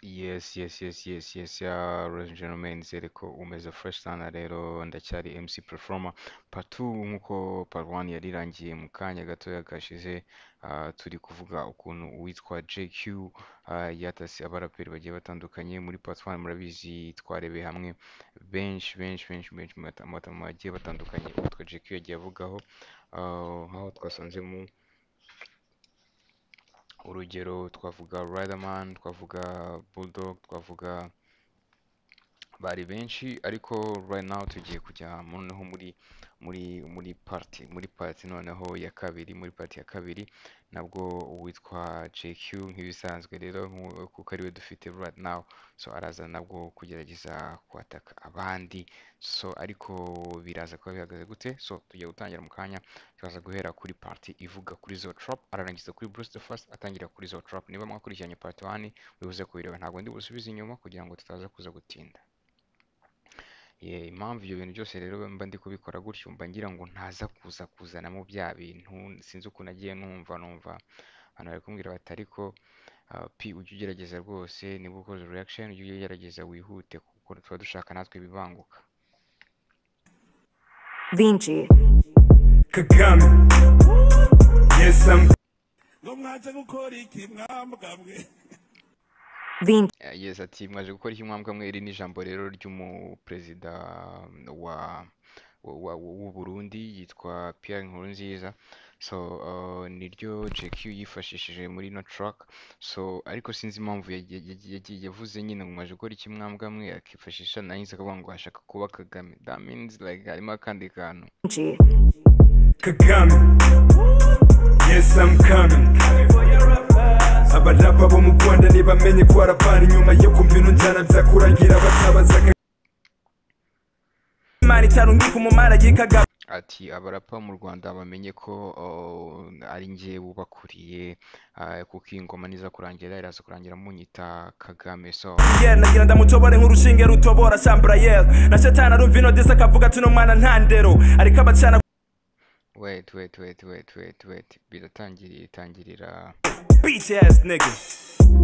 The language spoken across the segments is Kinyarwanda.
Yes, ladies and gentlemen, nizere ko umeze fresh sana rero ndacyari MC Performer part 2 nkuko part 1 yari irangiye mu kanya gatoya gashize. Turi kuvuga ukuntu uwitwa JQ yatase abaraperi bagiye batandukanye. Muri part 1 murabizi twarebeye hamwe benshi mu matambo bagiye batandukanye uwitwa JQ yagiye avugaho, aho twasanzemo urugero twavuga Riderman, twavuga Bulldog, twavuga bari benshi, ariko right now tugiye kujya noneho muri party noneho ya kabiri. Muri party ya kabiri nabwo uwitwa JQ nk'ibisanzwe rero kuko ariwe dufite right now, so araza nabwo kugerageza kwataka abandi, so ariko biraza kuba bihagaze gute. So tugiye gutangira mu kanya, tukaza guhera kuri party ivuga kuri Zo Trap, ararangiza kuri Bruce the First, atangira kuri Zo Trap. Niba mwakurikiranye part 1 wibuze kubireba, ntabwo ndi busubize inyuma kugira ngo tutaza kuza gutinda. Impamvu ibyo bintu byose rero mba ndi kubikora gutyo, mba ngira ngo ntaza kuzanamo bya bintu sinzi ukuntu agiye numva abantu bari kumbwira bati ariko ujye ugerageza rwose, niba ukoze reaction ujye ugerageza wihute kuko tuba dushaka natwe bibanguka. Vinci Kagame yes ngo mwaje gukora iki mwambwabwe Vinci Yes, ati mwaje gukora iki mwambwa mwe. Iri ni ijambo rero ry'umuperezida w'u Burundi yitwa Pierre Nkurunziza. So niryo JQ yifashishije muri no track. So ariko sinzi impamvu yavuze nyine ngo mwaje gukora iki mwambwa mwe, akifashisha nanyize akavuga ngo ashaka kuba Kagame. That means like harimo akandi kantu. Kagame yes I'm coming abarapa bo mu Rwanda ntibamenye ko arapana inyuma yo kumva ibintu njyana byakuragira batabaza Imana itarungi kumumara gikaga. Ati abarapa mu Rwanda bamenye ko ari njye bubakuriye, kuko ingoma niza kurangira iraza kurangira munyita Kagame. So nagira ndamutobore nk'urushinge rutobora Chambrael na Shetani arumva ino desa kavuga tuno mwana ntandero ariko abacana. Wait. Tangirira. Bitch ass nigga.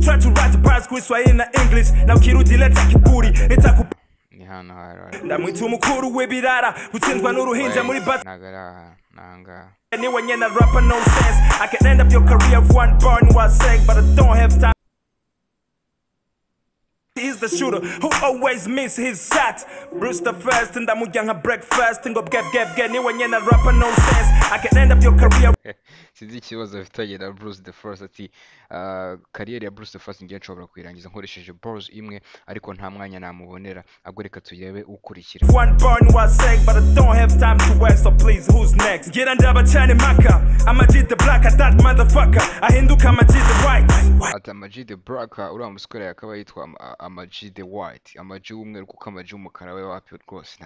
Try to write the parts Kiswahili na English. Na ukirudi leta kiburi. Ni hano hara. Ndamwita umukuru w'ibirara. Gutsindwa n'uruhinja muri bat. Nagara nanga. Anyway, when you're rapper no sense. I can end up your career with one bar in one sec, but I don't have time. He's the shooter who always miss his shots. Bruce the First and ndamujya breakfast ngo get anyway when you're rapper no sense. I can end up your career. Sinzi ikibazo afitanye na Bruce the First. Ati kariyeri ya Bruce the First ngiye nshobora kuyirangiza nkoresheje bars imwe, ariko nta mwanya namubonera. Ahubwo reka tuyebe ukurikira. One bar in one sec, but I don't have time to waste, so please who's next? Get under bacane maka. Amag the black at that motherfucker. Ahinduka Amag the white. Ati Amag the black uriya musore yakaba yitwa Amag the white. Amag umwe kuko Amag umukara we wapi rwose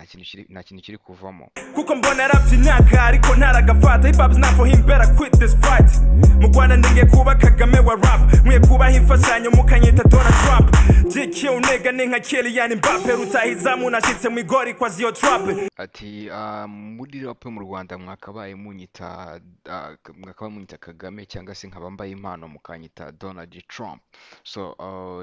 nta kintu kiri kuvamo. Kuko mbona rap imyaka ariko ntaragafata. Hip hop's not for him, better quit this fight. Mu Rwanda ninge kuba Kagame wa rap, mwe kuba himfashanyo mukanyita Donald Trump. GQ nega ninka Kylian Mbappe rutahizamu nashitse mu igori kwa Zo Trap. Ati muri rap mu Rwanda mwakabaye munyita Kagame cyangwa se nkabambaye impano mukanyita Donald Trump. So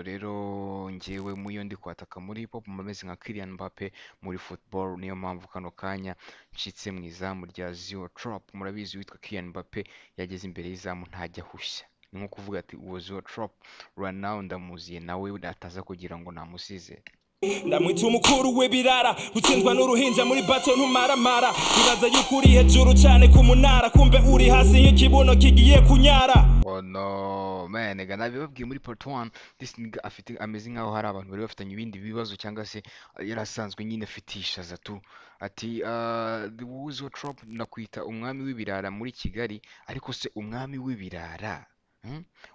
rero ngewe muyo ndi kwataka muri pop mumeze nka Kylian Mbappe muri football, niyo mpamvu kano kanya nshitse mu izamu rya Zo Trap. Murabizi witwa Kylian Mbappe yageze imbere y'izamu ntajya hushya, ni nko kuvuga ati uwo Zo Trap right now ndamuziye nawe ataza kugira ngo namusize. Ndamwita umukuru w'ibirara gutsindwa n'uruhinja muri bato ntumaramara. Ibaza yuko uri hejuru cyane ku munara, kumbe uri hasi nk'ikibuno kigiye kunyara. Oh no man, nabibabwiye muri part 1 this nigga afite ameze nkaho hari abantu bari bafitanye ibindi bibazo cyangwa se yarasanzwe nyine afitisha zatu. Ati Zo Trap nakwita umwami w'ibirara muri Kigali, ariko se umwami w'ibirara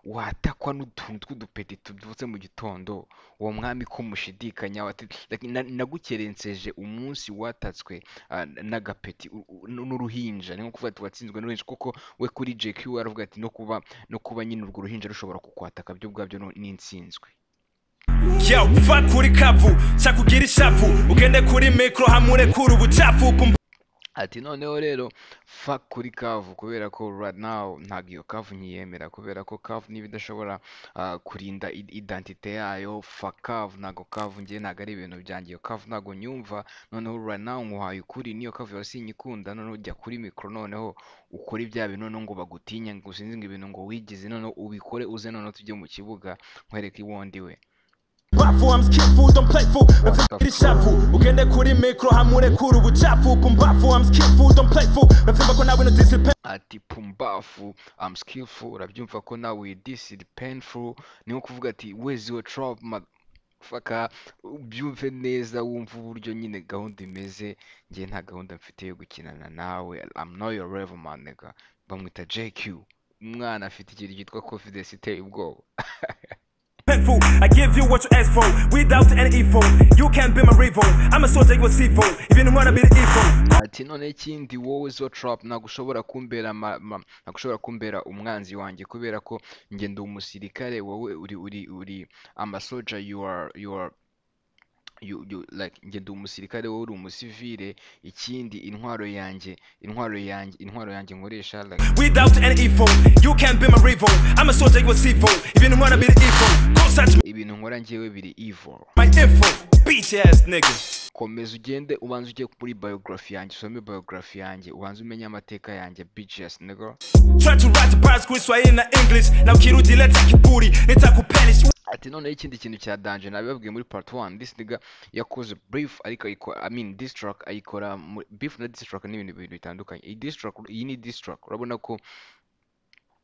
watakwa n'utuntu tw'udupeti tudutse mu gitondo, uwo mwami ko mushidikanya. Nagukerenseje umunsi watatswe n'agapeti n'uruhinja, ni nko kuvuga ati watsinzwe n'uruhinja, kuko we kuri JQ aravuga ati no kuba nyine urwo ruhinja rushobora kukwataka byo bwabyo n'insinzwe. Yo fuck kuri kavu chakugira ishavu ugende kuri micro hamure kuri ubucafu. ati noneho rero fuck kuri kavu kubera ko right now ntabwo iyo kavu nkiyemera kubera ko kavu niba idashobora kurinda identite yayo fuck kavu ntabwo kavu njye ntabwo ari ibintu byanjye iyo kavu ntabwo nyumva noneho right now nkuhaye ukuri niyo kavu yose sinyikunda noneho ujya kuri mikoro noneho ukora ibya bintu noneho ngo bagutinye ngo usinzi ngo ibintu ngo wigize noneho ubikore uze noneho tujye mu kibuga nkwereke iwondi we Bafu, I'm skillful, don't play fool. Mfiri shafu, ugende kuri mikro hamure kuri ubuchafu. Pumbafu, I'm skillful, don't play fool. Mfimba ko nawe no discipline. Ati pumbafu, I'm skillful, urabyumva ko nawe this is painful. Niho kuvuga ati where's your trap faka ubyumve neza wumva uburyo nyine gahunda imeze ngiye nta gahunda mfite yo gukinana nawe I'm not your level man nigga bamwita JQ umwana afite ikintu cyitwa confidence iteye ubwoba Painful, I give you what you ask for without any info. You can't be my rival. I'm a soldier with C4. Even wanna be the evil. Ati none ikindi wowe zo trap nagushobora kumbera umwanzi wanjye kubera ko nge ndi umusirikare wowe uri amasoja you like nge ndi umusirikare wowe uri umusivile ikindi intwaro yanjye nkoresha like without any info. You can't be my rival. I'm a soldier with C4. Even wanna be the evil. Don't search me. ibintu nkora njyewe biri evil My info, bitch ass nigga. komeza ugende ubanze ujye kuri biography yanjye usome biography yanjye ubanze umenye amateka yanjye bitches nigga Try to write a bars Kiswahili na English. Now kirudi leta kiburi nitakupenish. ati none ikindi kintu cya danger nabibabwiye muri part 1 this nigga yakoze brief ariko this track ayikora beef na this track ni ibintu bitandukanye iyi ni this track urabona ko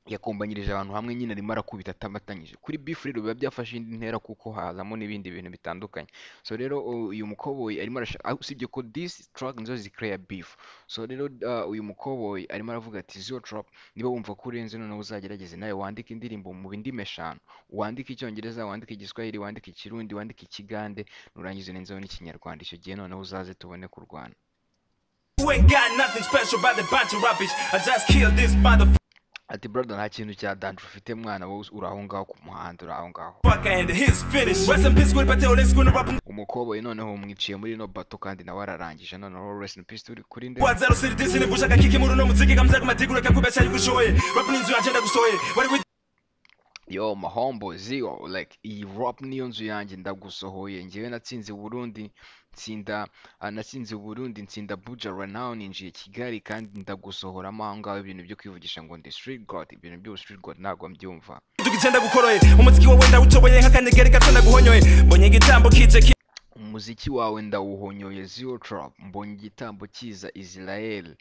yakombanyirije abantu hamwe nyine arimo arakubita atamatanyije kuri beef rero biba byafashe indi ntera kuko hazamo n'ibindi bintu bitandukanye so rero uyu mukoboyi arimo usibye ko this track nizo zikreya beef so rero uyu mukoboyi arimo aravuga ati zero trap niba wumva ko urenze noneho uzagerageze nawe wandike indirimbo mu bindimi eshanu wandike icyongereza wandike igiswahili wandike ikirundi wandike ikigande nurangiza nenzeho n'ikinyarwanda icyo gihe noneho uzaze tubone kurwana You ain't got nothing special about the bunch of rubbish. I just killed this motherfucker. ati brother nta kintu cya danger ufite mwana wowe uraho ngaho ku muhanda uraho ngaho And his finish. Rest in peace, good battle. Let's go to rap. umukoboyi noneho umwiciye muri no bato kandi nawe ararangije noneho rest in peace turi kuri nde Wazaro siri disi ni bushaka kiki muri no muziki kamza kumatigura kakubesha yigushoye. Rap ninzu agenda gusoye. What we yo mahombo zio like iyi rap niyo nzu yanjye ndagusohoye njyewe natsinze Burundi nsinda Buja right now ninjiye Kigali kandi ndagusohoramo aho ngaho ibintu byo kwivugisha ngo ndi street god ibintu byo street god ntabwo mbyumva tugigenda gukoroye umuziki wawe ndawutoboye nk'akanyegeri gato ndaguhonyoye mbonye igitambo kije umuziki wawe ndawuhonyoye zero trap mbonye igitambo kiza Israel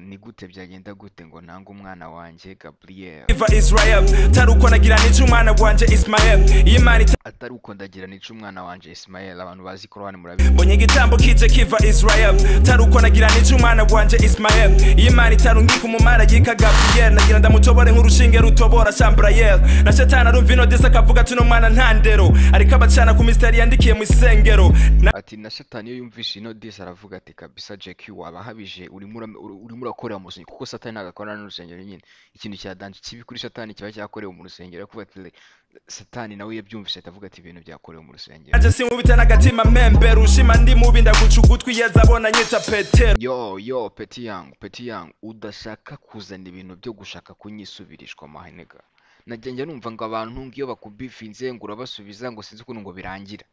ni gute byagenda gute ngo nanga umwana wanjye Gabriel Israel taruko nagira nica umwana wanje Ismael Imana ataruko ndagira nica umwana wanje Ismael abantu bazi Korani murabizi mbonye igitambo kije kiva Israel taruko nagira nica umwana wanje Ismael Imana itarungika umumara yika Gabriel nagira ndamutobore nk'urushinge rutobora Chambrael na shetana rumva ino desa kavuga tuno mwana ntandero ariko abacana ku mysteri yandikiye mu isengero ati na shetani iyo yumvishe ino desa aravuga ati kabisa JQ wabahabije urimo urakorera mu rusengero kuko satani nagakorana n'urusengero nyine ikintu cya danje kibi kuri satani kiba cyakorewe mu rusengero kuvuga ati satani nawe yabyumvise atavuga ati ibintu byakorewe mu rusengero aje simubita n'agatima member ushima ndi mubi ndaguca ugutwi yazabona nyita Petero yo peti yangu udashaka kuzana ibintu byo gushaka kunyisubirishwa mahenega najya numva ngo abantu ngiyo bakubifinze ngo urabasubiza ngo sinzi ukuntu ngo birangira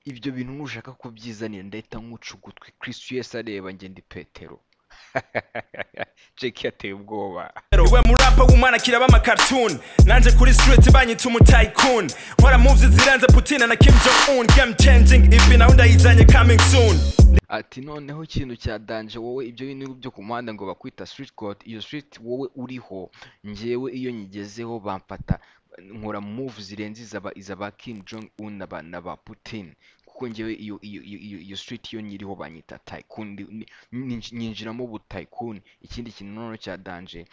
ibyo bintu nushaka kubyizanira ndahita nkuca ugutwi Kristo Yesu areba nge ndi Petero Jake yateye ubwoba we murapa w'umwana kiraba ama cartoon nanje kuri street banyita umu tycoon nkora moves zirenze Putin na Kim Jong Un game changing ipi na undayizanye coming soon ati noneho ikintu cya danje wowe ibyo bintu byo ku muhanda ngo bakwita street code iyo street wowe uriho njyewe iyo nyigezeho bamfata nkora move zirenze izaba Kim Jong Un na ba Putin kuko njyewe iyo street yo nyiriho banyita tycoon nyinjiramo bu tycoon ikindi kintu noneho cya danje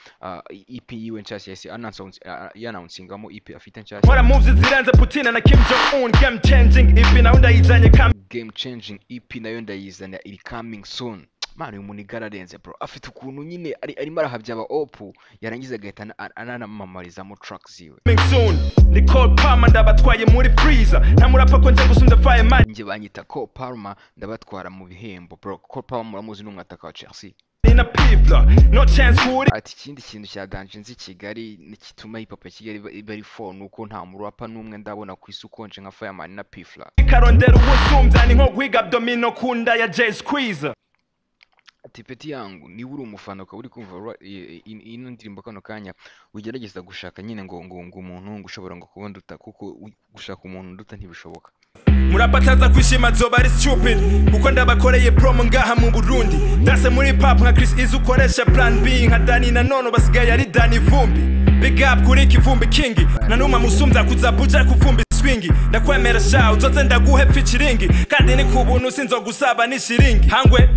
EP yiwe nshasha yesi announcingamo EP afite nshasha nkora moves zirenze Putin na Kim Jong Un game changing ipi na undayizanye game changing EP nayo ndayizana iri coming soon mwana uyu muntu igararenze bro, afite ukuntu nyine arimo arahabya aba opu yarangiza agahita anamamarizamo track ziwe. soon Nicole Palmer ndabatwaye muri freezer nta murapfa ko nje gusunda fireman Nje banyita Cole Palmer ndabatwara mu bihembo bro. Cole Palmer muramuzi n'umwataka wa Chelsea. ina pifla no chance for it. Ati ikindi kintu cya danje nzi Kigali nikituma hip hop ya Kigali iba ari fo nuko nta murapa n'umwe ndabona ku isi ukonje nka Fireman na Pifla. Karondera ubusumbya ni nko guhiga abdomino kunda ya Jay Squeezer. Ati peti yangu niba uri umufana ukaba uri kumva ino ndirimbo kano kanya ugerageza gushaka nyine ngo umuntu ushobora ngo kubona duta kuko gushaka umuntu duta ntibishoboka. Murapataza kwishima zoba ari stupid kuko ndabakoreye promo ngaha mu Burundi ndase muri pop nka Chris Easy ukoresha plan B nka Dani na none basigaye ari Dani Vumbi big up kuri Kivumbi King na numa musumbya kuzabuja kuvumbi swingi ndakwemera sha uzoze ndaguhe featuring kandi ni kubuntu sinzogusaba ni shiringi hangwe.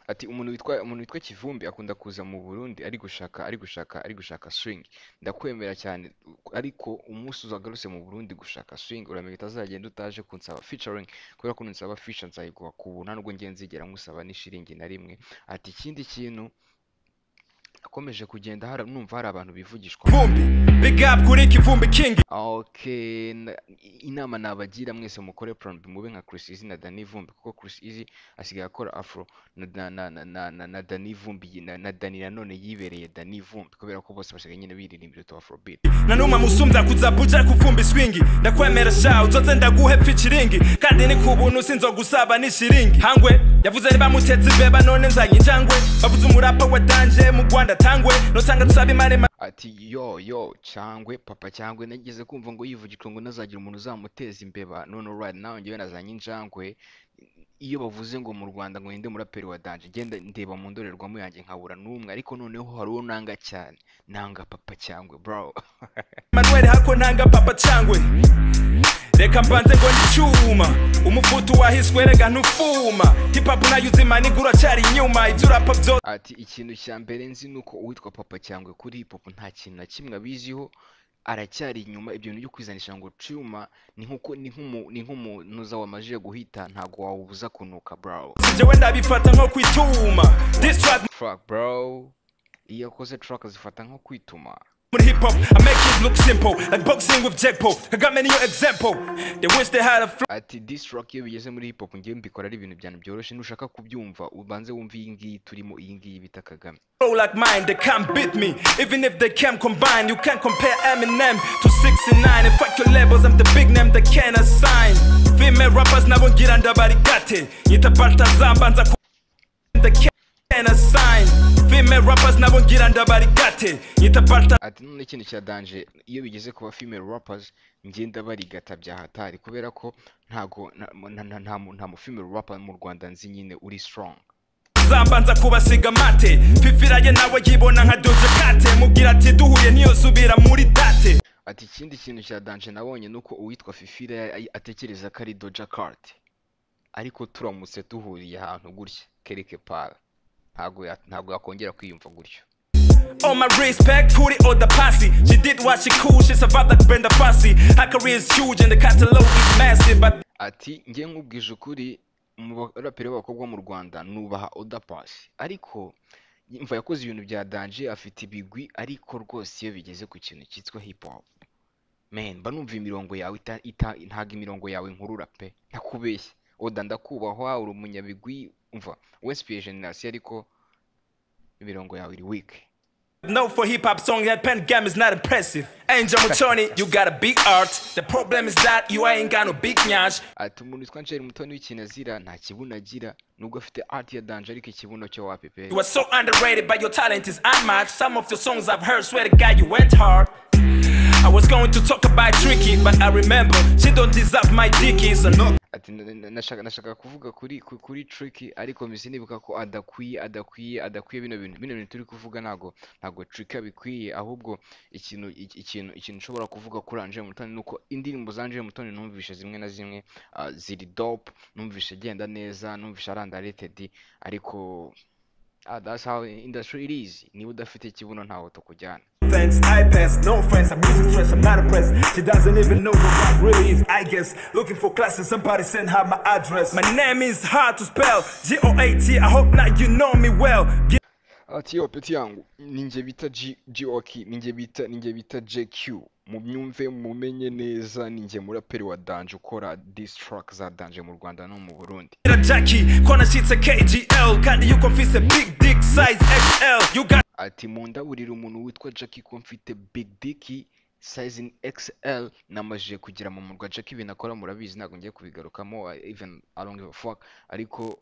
Ati umuntu witwa Kivumbi akunda kuza mu Burundi ari gushaka swing. Ndakwemera cyane ariko umunsi uzagarutse mu Burundi gushaka swing uramenya utazagenda utaje kunsaba featuring kubera ko nunsaba feature nzayiguha kubuna nubwo ngenzigera musaba n'ishiringi na rimwe. Ati ikindi kintu akomeje kugenda numva hari abantu bivugishwa Vumbi big up kuri Kivumbi King. Okay, inama nabagira mwese mukore plan mube nka Chris Easy na Dani Vumbi kuko Chris Easy asigaye akora afro na Dani Vumbi na Dani nanone yibereye Dani Vumbi kubera ko bose basigaye nyine biririmbira to afrobeat. Na numa musumbya kuzabuja kuvumbi swingi ndakwemera sha uzoze ndaguhe featuring kandi ni kubuntu sinzogusaba ni shiringi hangwe. Yavuze niba mutetse beba none nzanye injangwe bavuze umurapa wa danje mu Rwanda tangwe no sanga tusabe imane. Ati yo cyangwe papa cyangwe nageze kumva ngo yivugishwa ngo nazagira umuntu uzamuteza imbeba none right now ngiye nazanye injangwe. Iyo bavuze ngo mu Rwanda ngo ninde muraperi wa danje genda ndeba mu ndorerwamo yanjye nkabura n'umwe ariko noneho hari uwo nanga cyane nanga papa cyangwe bro. Manuel hako nanga papa cyangwe reka mbanze ngo nicuma umufutu wahiswe rega ntufuma hip hop nayo uzima nigura cyari inyuma ibyo rapa byo. Ati ikintu cya mbere nzi nuko uwitwa papa cyangwe kuri hip hop nta kintu na kimwe abiziho aracyari inyuma. Ibyo bintu byo kwizanisha ngo cyuma ni nk'umunuza wamajije guhita ntago wawubuza kunuka bro. Jewe ndabifata nko kwituma this track bro iyo akoze track zifata nko kwituma. With hip hop, I make it look simple, like boxing with Jack Paul. I got many example. They wish they had a flow. Ati this track iyo bigeze muri hip hop ngiye mbikora ari ibintu byane byoroshye nushaka kubyumva ubanze wumva iyi ngiyi turimo iyi ngiyi bita Kagame. Like mine, they can't beat me. Even if they can combine, you can't compare Eminem to 69. And fuck your labels, I'm the big name they can't assign. Female rappers nabo ngira ndabarigate. Yita Baltazar banza ku they can't assign. Female rappers nabo ngira ndabarigate. Yita Baltazar. Ati none ikintu cya danje iyo bigeze kuba female rappers ngenda barigata bya hatari kubera ko ntago nta mu female rapper mu Rwanda nzi nyine uri strong. Zambanza kubasiga mate fifiraye nawe yibona nka Doja Cat mubwira ati duhuye niyo subira muri date. Ati ikindi kintu cya danje nabonye nuko uwitwa Fifira atekereza ko ari Doja Cat ariko turamutse tuhuriye ahantu gutya kereke para ntago yakongera kwiyumva gutyo. All my respect, put it on the posse. She did what she cool, she survived like Brenda Fassie. Her career is huge and the catalog is massive, but ati ngiye nkubwije ukuri mu baraperi b'abakobwa mu Rwanda nubaha Oda Paccy ariko imva yakoze ibintu bya danje afite ibigwi ariko rwose iyo bigeze ku kintu cyitwa hip hop man banumva imirongo yawe ntaga imirongo yawe nkurura pe ntakubeshye. Oda ndakubahwa uri umunyabigwi umva Westpie generation ariko imirongo yawe iri weak. no for hip hop song that pen game is not impressive. Angel Mutoni, you got a big art. The problem is that you ain't got no big nyash. Ati umuntu witwa Angel Mutoni w'ikinazira nta kibuno agira nubwo afite art ya danje ariko ikibuno cyo wapi pe. You are so underrated but your talent is unmatched. Some of your songs I've heard swear to God you went hard. I was going to talk about Tricky but I remember she don't deserve my dickie so no. Ati nashaka kuvuga kuri Tricky ariko misi nibuka ko adakwiye bino bintu turi kuvuga ntago Tricky abikwiye ahubwo ikintu nshobora kuvuga kuri Angel Mutoni nuko indirimbo za Angel Mutoni numvishe zimwe na zimwe ziri dope numvishe genda neza numvishe arandarated ariko That's how industry it is. Niba udafite ikibuno ntaho tukujyana. Thanks, I pass, no friends, I'm music stress, I'm not impressed. She doesn't even know what rap really is, I guess. Looking for classes, somebody send her my address. My name is hard to spell, G-O-A-T, I hope now you know me well. Ati yo peti yangu ninjye bita G-O-K, ninjye bita JQ. Mubyumve mumenye neza ninjye muraperi wa Danje ukora diss track za Danje mu Rwanda no mu Burundi. Jackie, kona shitse KGL, kandi yuko mfise big dick size XL. You got Ati mundaburira umuntu witwa Jackie ko mfite big dick size in XL namajije kugira mu murwa Jackie binakora murabizi ntago ngiye kubigarukamo even I don't give a fuck ariko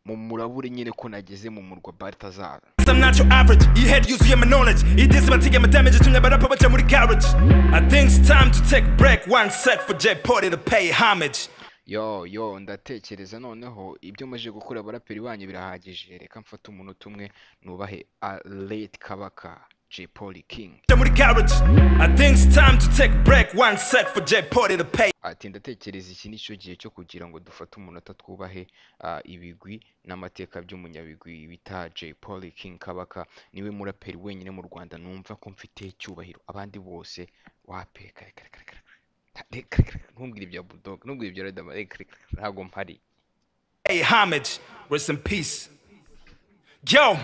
murabure nyine ko nageze mu murwa Baltazar. I'm not your average, you had use my knowledge. It is about to get my damage to never up baca muri garage. I think it's time to take a break, one sec for J Party to pay homage. Yo ndatekereza noneho ibyo maje gukora abaraperi banyu birahagije reka mfata umunota umwe nubahe Late Kabaka J Polly King. I think it's time to take a break, one sec for J Party to pay. Ati ndatekereza iki nicyo gihe cyo kugira ngo dufate umunota twubahe ibigwi n'amateka by'umunyabigwi bita J Polly King Kabaka. Niwe muraperi wenyine mu Rwanda numva ko mfite icyubahiro abandi bose wapeka ntumbwire ibya Bulldog ntumbwire ibya Riderman ntago mpari. Hey homage, rest in peace. Yo,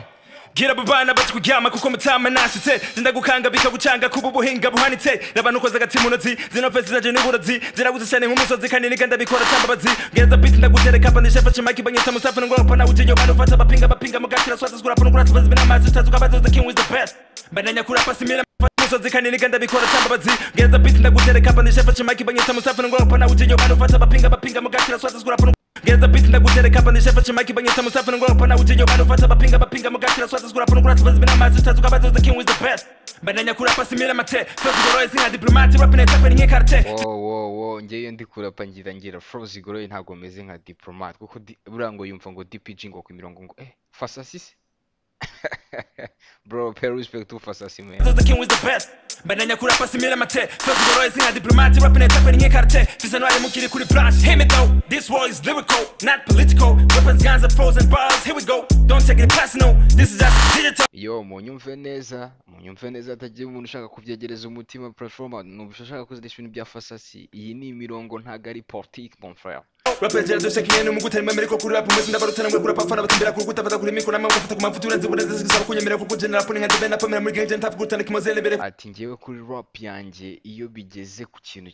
get up abana bati kuryama kuko mutama nashitse ndagukanga bikagucanga kuba ubuhinga buhanitse n'abantu koza gati munozi zino fesi zaje n'iburazi zirabuze cyane nk'umusozi kandi niganda bikora tambabazi geza beat ndagutereka panisha fashe maki banyita musafa ngo pana ujenyo bano fata bapinga mugakira swata zgura pana ngura tubazi bina mazi tazuka bazo the king with the best bananya kura pasimira musozi kandi niganda bikora tambabazi geza beat ndagutereka panisha fashe maki banyita musafa ngo pana ujenyo bano fata bapinga mugakira swata zgura pana Geza beat ndagutereka panisha fashe maki banyita musafa ngo pana ujenyo bano fata bapinga mugakira swata zgura pana ngura tubazi bina mazi tazuka bazo the king with the best bananya kura pasimira mate fazigoroye singa diplomati rapine tapeni nk'ikarte. Wo ngeyo ndi kurapa ngira Frozy Goroye ntago meze nka diplomat kuko burango yumva ngo DPG ngo ku mirongo ngo fasasisi bro pay respect to fasasi man. The king was the best bananya kura pasimira mate fazigoroye singa diplomati rapine tapeni nk'ikarte fisano ari mukiri kuri branch. Hear me though, this war is lyrical not political, weapons guns and frozen bars, here we go, don't take it personal, this is just digital. Yo munyumve neza atagiye umuntu ushaka kubyegereza umutima platform n'ubushaka kuzidisha ibintu bya fasasi. Iyi ni imirongo ntago ari politique mon frère. Rapper dushe kinyene mu gutera Amerika kuri rap mwese ndabarutana mwe kuri pafana batembera kuri gutafata kuri mikoro namwe gufata ku mafutura nzi bureze zisaba kunyemera kuko general pone nka debena pamera muri genje ntafu gutana kimozele bere. Ati ngewe kuri rap yanjye iyo bigeze ku kintu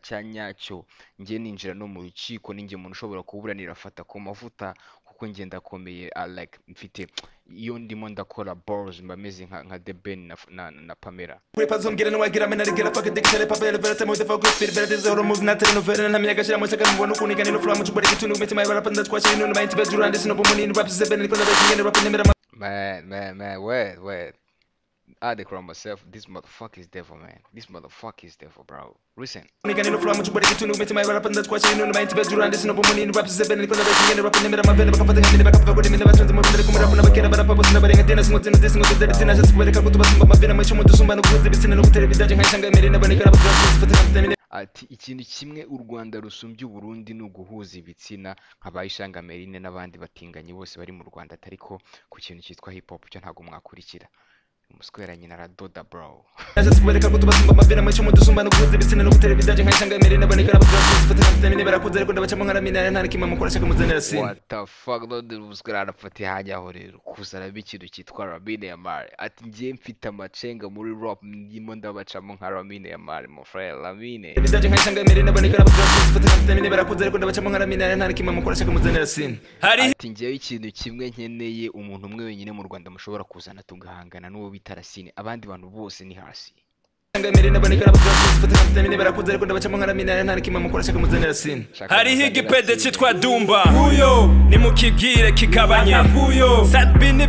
cya nyacyo ngiye ninjira no mu rukiko ninjye umuntu ushobora kuburanira afata ku mavuta kuko ngiye ndakomeye like mfite iyo ndimo ndakora balls mbameze nka The Ben na Pamela. Kuri pazo mbwira no wagira mena rigera fuck the killer papel verse mo the focus fit better zero move na tele no vera na myaka shira mo saka mbona kunigana no flow mu chubari kitu no meti my rap and kwa shino no mind best around this no bomoni in rap seven because the game rap nemera. Man, wait. I declare myself, this motherfucker is devil, man. This motherfucker is devil, bro. Listen. Nigga no flow mu chubari kitu no meti my rap and kwa shino no mind best around this no bomoni in rap seven because the game rap nemera ma vena bakafata ngene bakafata ko demene batwanze mo ndere kumura kuna bakera bara papa sina barenga tena singo tena singo tena tena just kubera kutuba sumba mavena mu chumu dusumba no kuze bisina no kutere bidaje nkayishanga mere na banikara batwanze. Ati ikintu kimwe u Rwanda rusumbye u Burundi no guhuza ibitsina nk'abayishanga Merine n'abandi batinganye bose bari mu Rwanda atariko ku kintu cyitwa hip hop cyo ntago mwakurikira. Umusweranye na Radoda bro. Just kubera kutuba sumba mavena mu chumu dusumba no kuze bisina no kutere bidaje nkayishanga mere na banikara batwanze ne barakuze ariko ndabacamo nkaramina ntari kimwe mukora shaka muzenera sin. What the fuck do the muskwera arafati hajya aho rero kuzana bikintu cyitwa Ramine Yamari. Ati ngiye mfite amacenga muri rap ndimo ndabacamo nka Ramine Yamari mon frère Ramine. Bidaje nkayishanga mere na banikara batwanze ne barakuze ariko ndabacamo nkaramina ntari kimwe mukora shaka muzenera sin. Ati ngiye ikintu kimwe nkeneye umuntu umwe wenyine mu Rwanda mushobora kuzana tugahangana n'uwo bita Racine abandi bantu bose ni hasi. Hariho igipede cyitwa Dumba huyo nimukibwire kigabanye huyo sadbini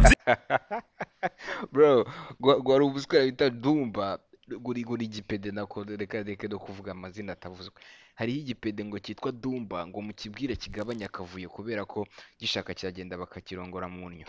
bro gwari ubuswera bita Dumba guri igipede nako reka no kuvuga amazina atavuzwe. Hariho igipede ngo cyitwa Dumba ngo mukibwire kigabanya akavuyo kubera ko gishaka kiragenda bakakirongora mu nnyo.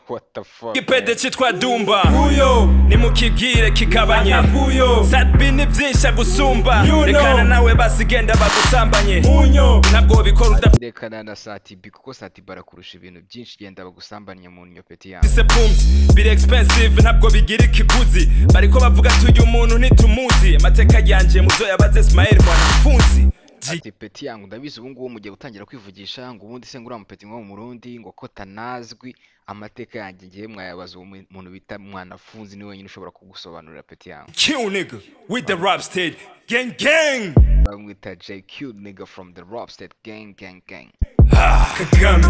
What the fuck? Igipede cyitwa Dumba huyo nimukibwire kigabanye huyo Sadbi ni byinshi gusumba rekana nawe basigenda bagusambanye munyo ntabwo bikora rekana na Satibi kuko Satibi barakurusha ibintu byinshi genda bagusambanye mu nnyo peti yangu. Ise pumps biri expensive ntabwo bigira ikiguzi bariko bavuga tuye umuntu nitumuzi amateka yanje muzo yabaze Ismail mwanafunzi. Ati peti yangu ndabizi ubu ngubu mugiye gutangira kwivugisha ngo ubundi se ngura mupeti ngo mu Burundi ngo ko tanazwi amateka yanjye ngiye mwayabaza umuntu bita mwanafunzi ni wenyine ushobora kugusobanurira peti yangu. Q nigga with the rap state gang gang. Bamwita JQ nigga from the rap state gang gang gang. Kagame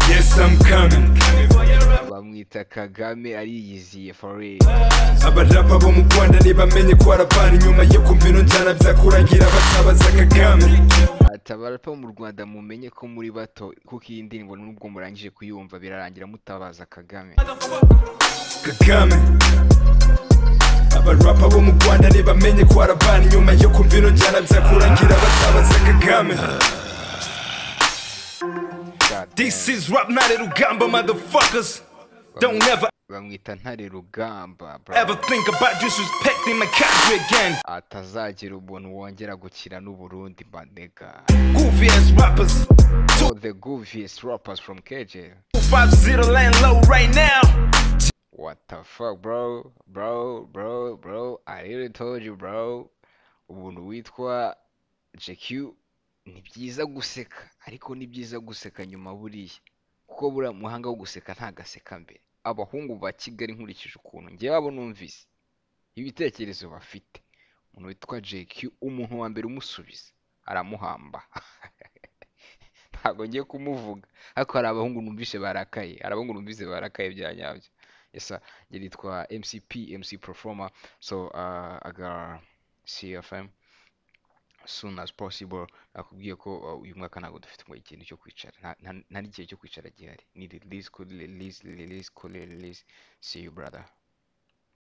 yes I'm coming. Bamwita Kagame ariyiziye for real. Abarapa bo mu Rwanda nibamenye ko arapana inyuma yo kumvino njana byakurangira batabaza Kagame. Atabarapa mu Rwanda mumenye ko muri bato kuko iyi ndirimbo nubwo murangije kuyumva birarangira mutabaza Kagame. Kagame abarapa bo mu Rwanda nibamenye ko arapana inyuma yo kumvino njana byakurangira batabaza Kagame. This is rap Ntare Rugamba motherfuckers. Don't never bamwita Ntare Rugamba bro. Ever think about disrespecting my country again. Atazagira umuntu wongera gukira n'u Burundi bandega. Goofy ass rappers. Oh, the goofiest rappers from KJ. 250 land low right now. What the fuck bro? I really told you bro. Ubuntu witwa JQ ni byiza guseka ariko ni byiza guseka nyuma buriya kuko buriya muhanga wo guseka ntagaseka mbere. Abahungu ba Kigali nkurikije ukuntu ngiye wabo numvise ibitekerezo bafite umuntu witwa JQ umuntu wa mbere umusubiza aramuhamba. Ntabwo ngiye kumuvuga ariko hari abahungu numvise barakaye bya nyabyo. Yesa yitwa MC Performer. So I got CFM as soon as possible. Nakubwiye ko uyu mwaka ntabwo dufite ngo ikintu cyo kwicara nta n'igihe cyo kwicara gihari. Ni release. See you brother.